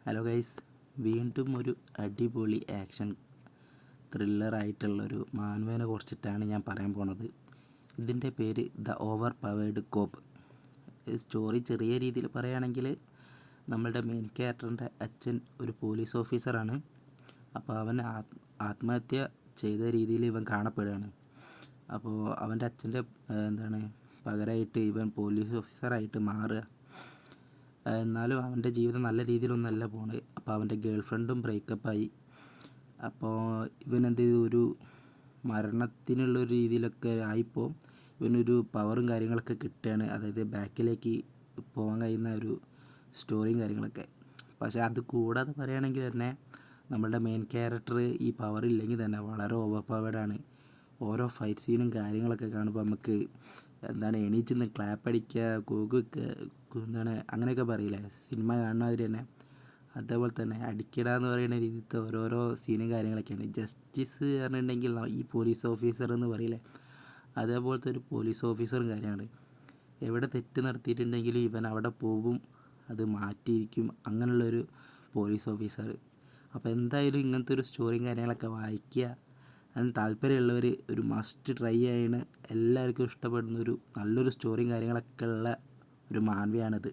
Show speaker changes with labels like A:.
A: Hello guys, വീണ്ടും ഒരു അടിപൊളി ആക്ഷൻ ത്രില്ലറായിട്ടുള്ളൊരു മാൻവേനെ കുറിച്ചിട്ടാണ് ഞാൻ പറയാൻ പോണത്. ഇതിൻ്റെ പേര് the over powered cop. Story ചെറിയ രീതിയിൽ പറയുകയാണെങ്കിൽ നമ്മളുടെ മെയിൻ ക്യാരക്ടറിൻ്റെ അച്ഛൻ ഒരു പോലീസ് ഓഫീസറാണ്. അപ്പോൾ അവൻ ആത്മഹത്യ ചെയ്ത രീതിയിൽ ഇവൻ കാണപ്പെടുകയാണ്. അപ്പോൾ അവൻ്റെ അച്ഛൻ്റെ പകരമായിട്ട് ഇവൻ പോലീസ് ഓഫീസറായിട്ട് മാറുക. എന്നാലും അവൻ്റെ ജീവിതം നല്ല രീതിയിലൊന്നല്ല പോണത്. അപ്പോൾ അവൻ്റെ ഗേൾ ഫ്രണ്ടും ബ്രേക്കപ്പായി. അപ്പോൾ ഇവൻ എന്ത് ചെയ്തു, ഒരു മരണത്തിനുള്ളൊരു രീതിയിലൊക്കെ ആയിപ്പോൾ ഇവനൊരു പവറും കാര്യങ്ങളൊക്കെ കിട്ടുകയാണ്. അതായത് ബാക്കിലേക്ക് പോകാൻ കഴിയുന്ന ഒരു സ്റ്റോറിയും കാര്യങ്ങളൊക്കെ. പക്ഷേ അത് കൂടാതെ പറയുകയാണെങ്കിൽ തന്നെ നമ്മളുടെ മെയിൻ ക്യാരക്ടർ ഈ പവർ ഇല്ലെങ്കിൽ തന്നെ വളരെ ഓവർ പവേർഡാണ്. ഓരോ ഫൈറ്റ് സീനും കാര്യങ്ങളൊക്കെ കാണുമ്പോൾ നമുക്ക് എണീച്ച് നിന്ന് ക്ലാപ്പ് അടിക്കുക, കൂകുക, അങ്ങനെയൊക്കെ പറയില്ലേ സിനിമ കാണുന്നവർ തന്നെ. അതേപോലെ തന്നെ അടിക്കിട എന്ന് പറയുന്ന രീതിയിലത്തെ ഓരോരോ സീനും കാര്യങ്ങളൊക്കെയാണ്. ജസ്റ്റിസ് പറഞ്ഞിട്ടുണ്ടെങ്കിൽ ഈ പോലീസ് ഓഫീസർ എന്ന് പറയില്ലേ, അതേപോലത്തെ ഒരു പോലീസ് ഓഫീസറും കാര്യമാണ്. എവിടെ തെറ്റ് നടത്തിയിട്ടുണ്ടെങ്കിലും ഇവൻ അവിടെ പോകും, അത് മാറ്റിയിരിക്കും. അങ്ങനെയുള്ളൊരു പോലീസ് ഓഫീസർ. അപ്പോൾ എന്തായാലും ഇങ്ങനത്തെ ഒരു സ്റ്റോറിയും കാര്യങ്ങളൊക്കെ വായിക്കുക. അതിന് താല്പര്യമുള്ളവർ ഒരു മസ്റ്റ് ട്രൈ ചെയ്യണ, എല്ലാവർക്കും ഇഷ്ടപ്പെടുന്നൊരു നല്ലൊരു സ്റ്റോറിയും കാര്യങ്ങളൊക്കെ ഉള്ള ഒരു മാൻവയാണിത്.